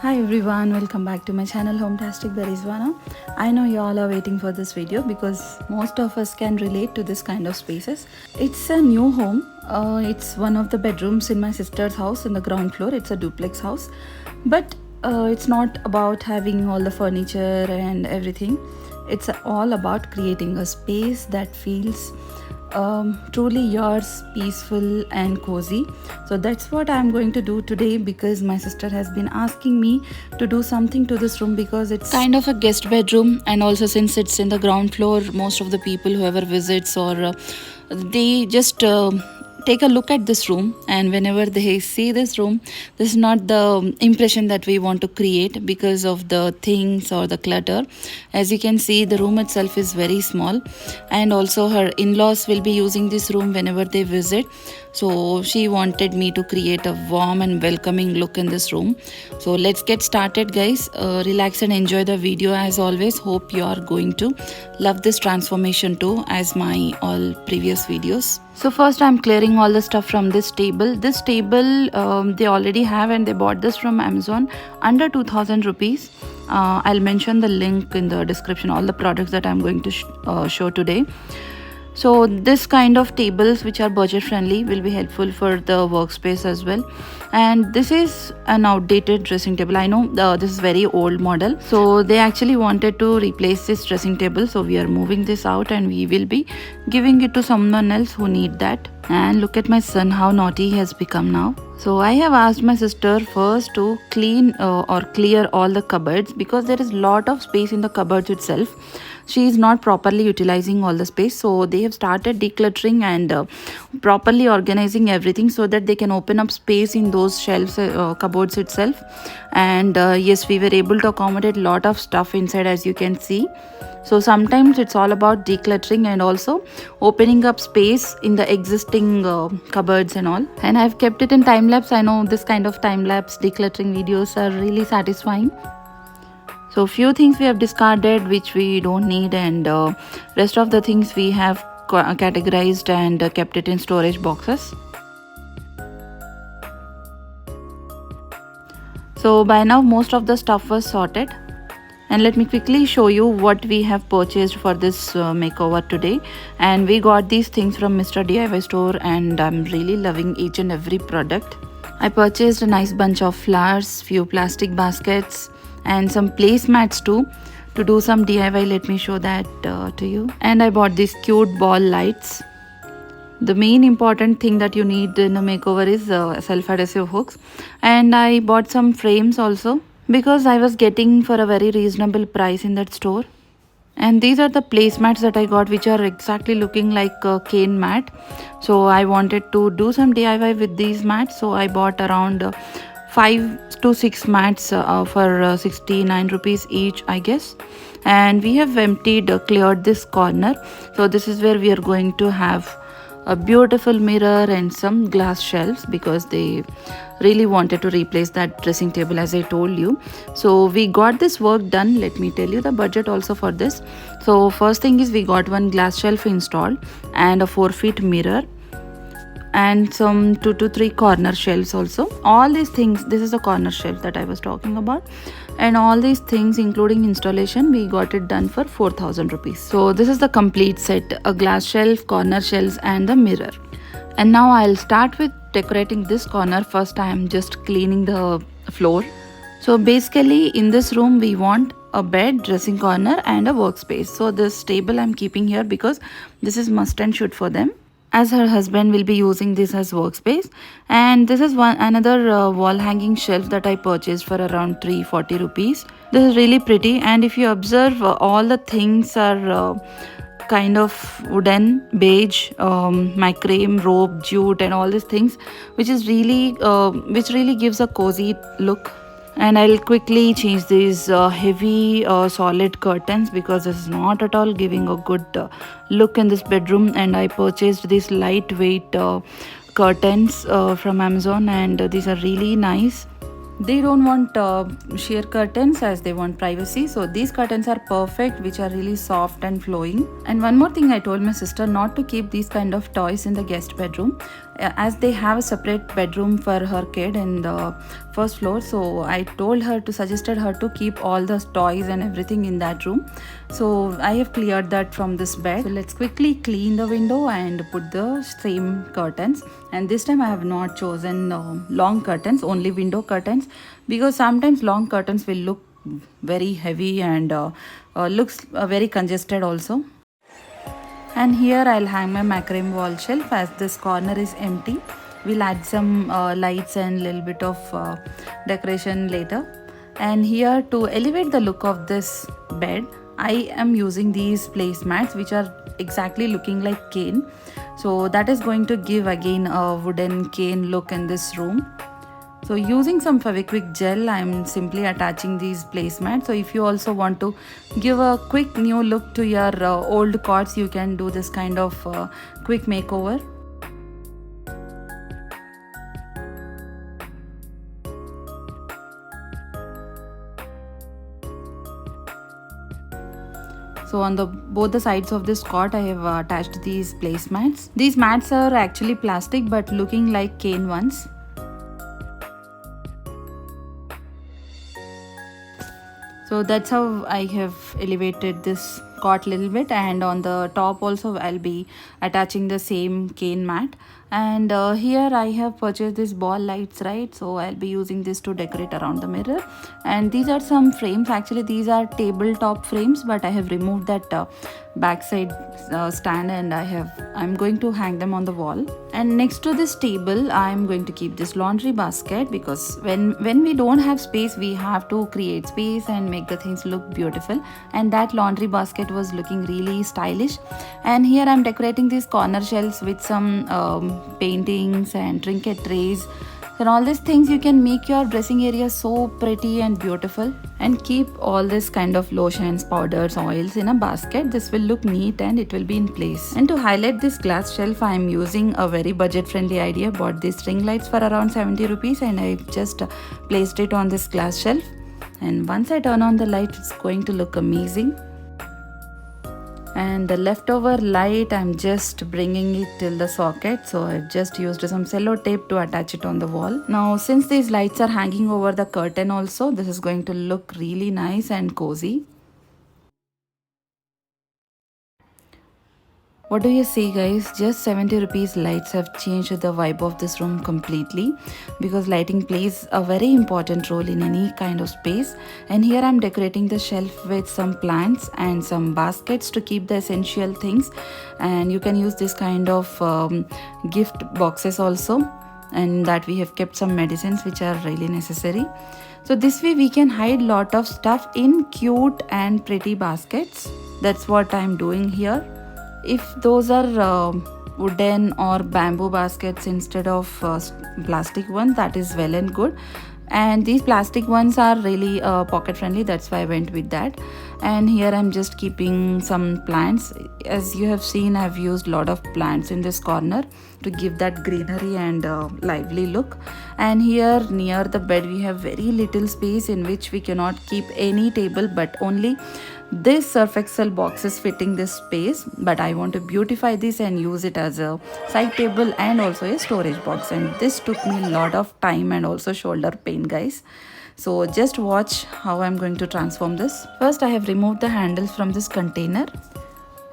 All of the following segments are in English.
Hi everyone, welcome back to my channel Home-tastic.byRizwana. I know you all are waiting for this video because most of us can relate to this kind of spaces. It's a new home. It's one of the bedrooms in my sister's house in the ground floor. It's a duplex house, but it's not about having all the furniture and everything. It's all about creating a space that feels truly yours, peaceful and cozy. So that's what I'm going to do today, because my sister has been asking me to do something to this room because it's kind of a guest bedroom, and also since it's in the ground floor, most of the people whoever visits or they just take a look at this room, and whenever they see this room, this is not the impression that we want to create because of the things or the clutter. As you can see, the room itself is very small, and also her in-laws will be using this room whenever they visit. So she wanted me to create a warm and welcoming look in this room. So let's get started, guys. Relax and enjoy the video. As always, hope you are going to love this transformation too, as my all previous videos. So first I'm clearing all the stuff from this table. This table they already have, and they bought this from Amazon under 2000 rupees. I'll mention the link in the description, all the products that I'm going to show today. So this kind of tables which are budget friendly will be helpful for the workspace as well. And this is an outdated dressing table. I know this is very old model, so they actually wanted to replace this dressing table, so we are moving this out and we will be giving it to someone else who need that. And look at my son, how naughty he has become now. So I have asked my sister first to clean or clear all the cupboards, because there is lot of space in the cupboards itself. She is not properly utilizing all the space, so they have started decluttering and properly organizing everything so that they can open up space in those shelves, cupboards itself. And yes, we were able to accommodate lot of stuff inside, as you can see. So sometimes it's all about decluttering and also opening up space in the existing cupboards and all. And I've kept it in time lapse. I know this kind of time lapse decluttering videos are really satisfying. So few things we have discarded which we don't need, and rest of the things we have categorized and kept it in storage boxes. So by now most of the stuff was sorted. And let me quickly show you what we have purchased for this makeover today. And we got these things from Mr. DIY store, and I'm really loving each and every product. I purchased a nice bunch of flowers, few plastic baskets, and some placemats too to do some DIY. Let me show that to you. And I bought these cute ball lights. The main important thing that you need in a makeover is self-adhesive hooks. And I bought some frames also, because I was getting for a very reasonable price in that store. And these are the placemats that I got, which are exactly looking like a cane mat. So I wanted to do some DIY with these mats, so I bought around 5 to 6 mats for 69 rupees each, I guess. And we have cleared this corner. So this is where we are going to have a beautiful mirror and some glass shelves, because they really wanted to replace that dressing table, as I told you. So we got this work done. Let me tell you the budget also for this. So first thing is we got one glass shelf installed and a 4-feet mirror and some 2 to 3 corner shelves also. All these things, this is a corner shelf that I was talking about, and all these things including installation, we got it done for 4000 rupees. So this is the complete set: a glass shelf, corner shelves and the mirror. And now I'll start with decorating this corner. First I am just cleaning the floor. So basically in this room we want a bed, dressing corner and a workspace. So this table I'm keeping here because this is must and should for them, as her husband will be using this as workspace. And this is another wall hanging shelf that I purchased for around 340 rupees. This is really pretty, and if you observe, all the things are kind of wooden, beige, macrame, rope, jute and all these things, which really gives a cozy look. And I'll quickly change these heavy solid curtains, because this is not at all giving a good look in this bedroom. And I purchased these lightweight curtains from Amazon, and these are really nice. They don't want sheer curtains, as they want privacy. So these curtains are perfect, which are really soft and flowing. And one more thing, I told my sister not to keep these kind of toys in the guest bedroom. as they have a separate bedroom for her kid in the first floor. So I suggested her to keep all the toys and everything in that room. So I have cleared that from this bed. So let's quickly clean the window and put the same curtains. And this time I have not chosen long curtains, only window curtains, because sometimes long curtains will look very heavy and looks very congested also. And here I'll hang my macrame wall shelf as this corner is empty. We'll add some lights and little bit of decoration later. And here, to elevate the look of this bed, I am using these placemats which are exactly looking like cane. So that is going to give again a wooden cane look in this room. So using some Fevikwik gel, I am simply attaching these placemats. So if you also want to give a quick new look to your old cots, you can do this kind of quick makeover. So on both the sides of this cot, I have attached these placemats. These mats are actually plastic but looking like cane ones. So that's how I have elevated this cot a little bit, and on the top also I'll be attaching the same cane mat. And here I have purchased this ball lights, right? So I'll be using this to decorate around the mirror. And these are some frames. Actually these are tabletop frames, but I have removed that backside stand, and I'm going to hang them on the wall. And next to this table I'm going to keep this laundry basket, because when we don't have space, we have to create space and make the things look beautiful. And that laundry basket was looking really stylish. And here I'm decorating these corner shelves with some paintings and trinket trays and all these things. You can make your dressing area so pretty and beautiful. And keep all this kind of lotions, powders, oils in a basket. This will look neat and it will be in place. And to highlight this glass shelf, I am using a very budget friendly idea. Bought these ring lights for around 70 rupees, and I just placed it on this glass shelf. And once I turn on the light, it's going to look amazing. And the leftover light, I'm just bringing it till the socket. So I've just used some cello tape to attach it on the wall. Now since these lights are hanging over the curtain also, this is going to look really nice and cozy. What do you see, guys? Just 70 rupees lights have changed the vibe of this room completely, because lighting plays a very important role in any kind of space. And here I'm decorating the shelf with some plants and some baskets to keep the essential things. And you can use this kind of gift boxes also, and that we have kept some medicines which are really necessary. So this way we can hide lot of stuff in cute and pretty baskets. That's what I'm doing here. If those are wooden or bamboo baskets instead of plastic one, that is well and good. And these plastic ones are really pocket friendly, that's why I went with that. And here I'm just keeping some plants. As you have seen, I've used a lot of plants in this corner to give that greenery and lively look. And here near the bed we have very little space in which we cannot keep any table, but only this surf excel box is fitting this space. But I want to beautify this and use it as a side table and also a storage box, and this took me a lot of time and also shoulder pain, guys. So just watch how I'm going to transform this. First, I have removed the handles from this container,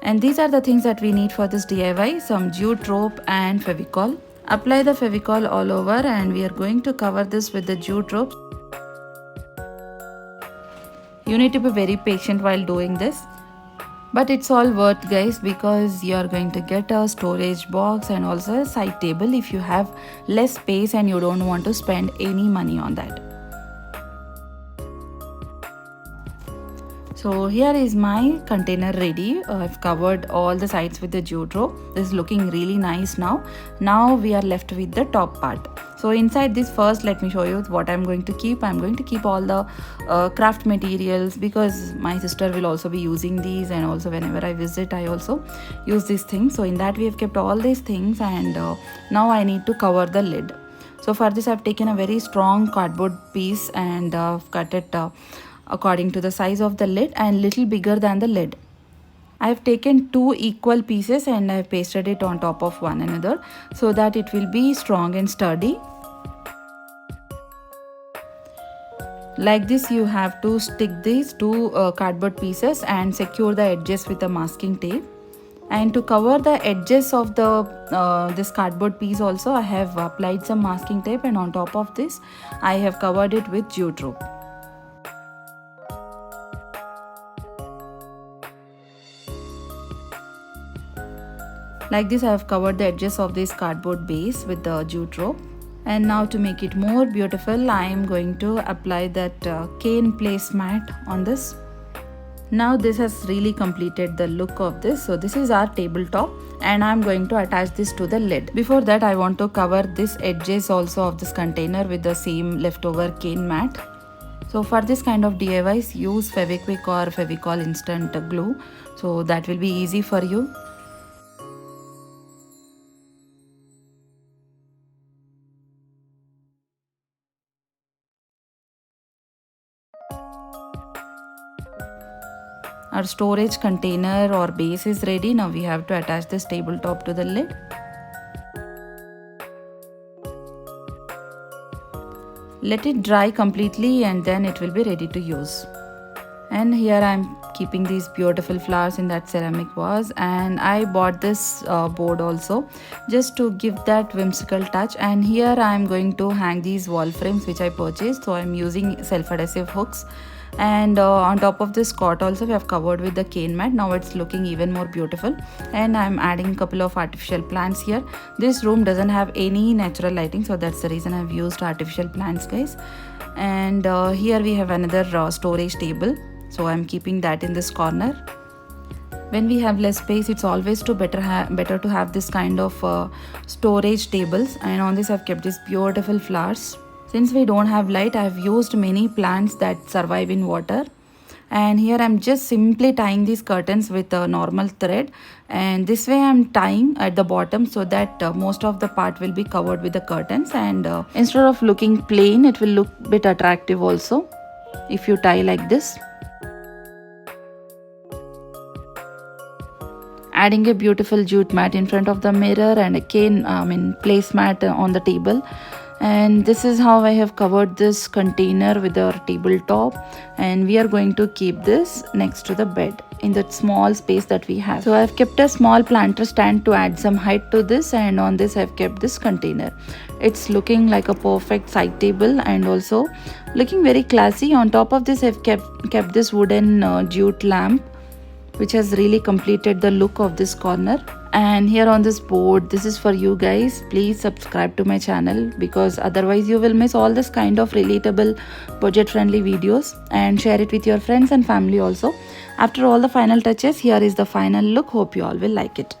and these are the things that we need for this DIY: some jute rope and Fevicol. Apply the Fevicol all over, and we are going to cover this with the jute rope. You need to be very patient while doing this, but it's all worth, guys, because you are going to get a storage box and also a side table if you have less space and you don't want to spend any money on that. So here is my container ready. I've covered all the sides with the jute rope. This is looking really nice now. Now we are left with the top part. So inside this, first let me show you what I'm going to keep. I'm going to keep all the craft materials, because my sister will also be using these, and also whenever I visit I also use these things. So in that we have kept all these things, and now I need to cover the lid. So for this I've taken a very strong cardboard piece and cut it according to the size of the lid and little bigger than the lid. I have taken two equal pieces and I have pasted it on top of one another so that it will be strong and sturdy. Like this, you have to stick these two cardboard pieces and secure the edges with a masking tape. And to cover the edges of the this cardboard piece also, I have applied some masking tape, and on top of this I have covered it with jute rope. Like this, I have covered the edges of this cardboard base with the jute rope. And now to make it more beautiful, I am going to apply that cane placemat on this. Now this has really completed the look of this. So this is our tabletop and I'm going to attach this to the lid. Before that, I want to cover this edges also of this container with the same leftover cane mat. So for this kind of DIYs, use Fevikwik or Fevicol instant glue. So that will be easy for you. Our storage container or base is ready. Now we have to attach this tabletop to the lid. Let it dry completely and then it will be ready to use. And here I am keeping these beautiful flowers in that ceramic vase, and I bought this board also just to give that whimsical touch. And here I am going to hang these wall frames which I purchased. So I am using self-adhesive hooks, and on top of this cot also we have covered with the cane mat. Now it's looking even more beautiful, and I'm adding a couple of artificial plants here. This room doesn't have any natural lighting, so that's the reason I've used artificial plants, guys. And here we have another storage table, so I'm keeping that in this corner. When we have less space, it's always better to have this kind of storage tables. And on this I've kept these beautiful flowers. Since we don't have light, I have used many plants that survive in water. And here I'm just simply tying these curtains with a normal thread, and this way I'm tying at the bottom so that most of the part will be covered with the curtains, and instead of looking plain, it will look a bit attractive also if you tie like this. Adding a beautiful jute mat in front of the mirror and a cane placemat on the table. And this is how I have covered this container with our tabletop, and we are going to keep this next to the bed in that small space that we have. So I have kept a small planter stand to add some height to this, and on this I have kept this container. It's looking like a perfect side table and also looking very classy. On top of this I have kept this wooden jute lamp, which has really completed the look of this corner. And here on this board, this is for you guys. Please subscribe to my channel, because otherwise you will miss all this kind of relatable budget friendly videos, and share it with your friends and family also. After all the final touches, here is the final look. Hope you all will like it.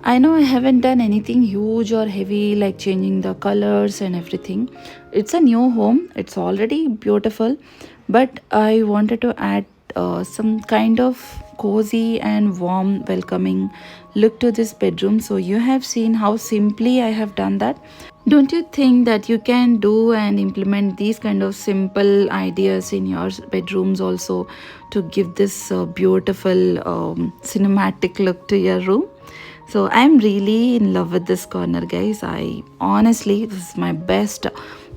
I know I haven't done anything huge or heavy like changing the colors and everything. It's a new home, it's already beautiful, but I wanted to add some kind of cozy and warm, welcoming look to this bedroom. So you have seen how simply I have done that. Don't you think that you can do and implement these kind of simple ideas in your bedrooms also to give this beautiful cinematic look to your room? So I'm really in love with this corner, guys. Honestly, this is my best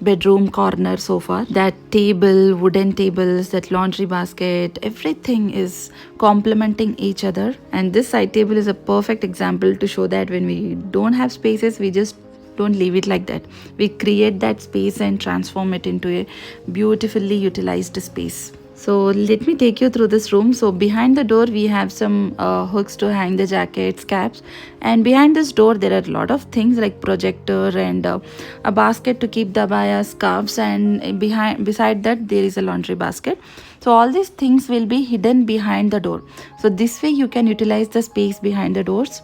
bedroom corner so far. That table, wooden tables, that laundry basket, everything is complementing each other. And this side table is a perfect example to show that when we don't have spaces, we just don't leave it like that. We create that space and transform it into a beautifully utilized space. So let me take you through this room. So behind the door we have some hooks to hang the jackets, caps, and behind this door there are a lot of things like projector and a basket to keep the abaya, scarves, and beside that there is a laundry basket. So all these things will be hidden behind the door. So this way you can utilize the space behind the doors.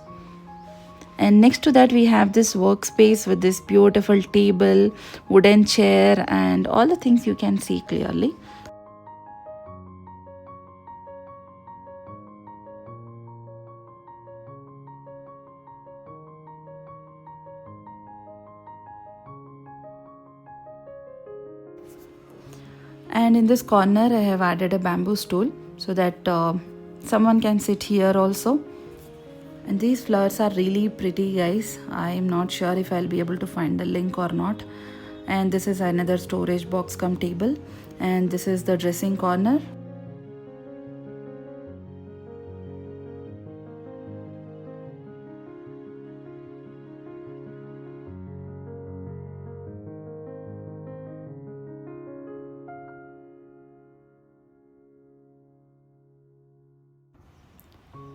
And next to that we have this workspace with this beautiful table, wooden chair, and all the things you can see clearly. And in this corner I have added a bamboo stool so that someone can sit here also. And these flowers are really pretty, guys. I am not sure if I'll be able to find the link or not. And this is another storage box cum table, and this is the dressing corner.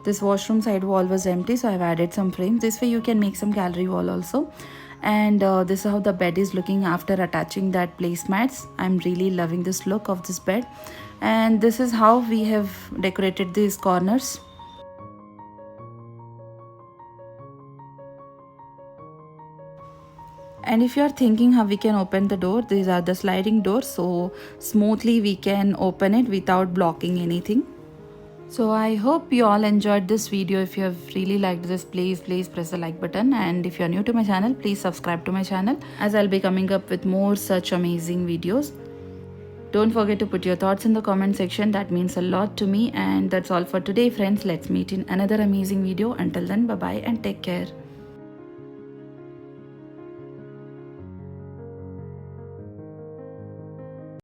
This washroom side wall was empty, so I've added some frames. This way you can make some gallery wall also. And this is how the bed is looking after attaching that placemats. I'm really loving this look of this bed. And this is how we have decorated these corners. And if you are thinking how we can open the door, these are the sliding doors, so smoothly we can open it without blocking anything. So I hope you all enjoyed this video. If you have really liked this, please press the like button, and if you are new to my channel, please subscribe to my channel, as I'll be coming up with more such amazing videos. Don't forget to put your thoughts in the comment section. That means a lot to me. And that's all for today, friends. Let's meet in another amazing video. Until then, bye bye and take care.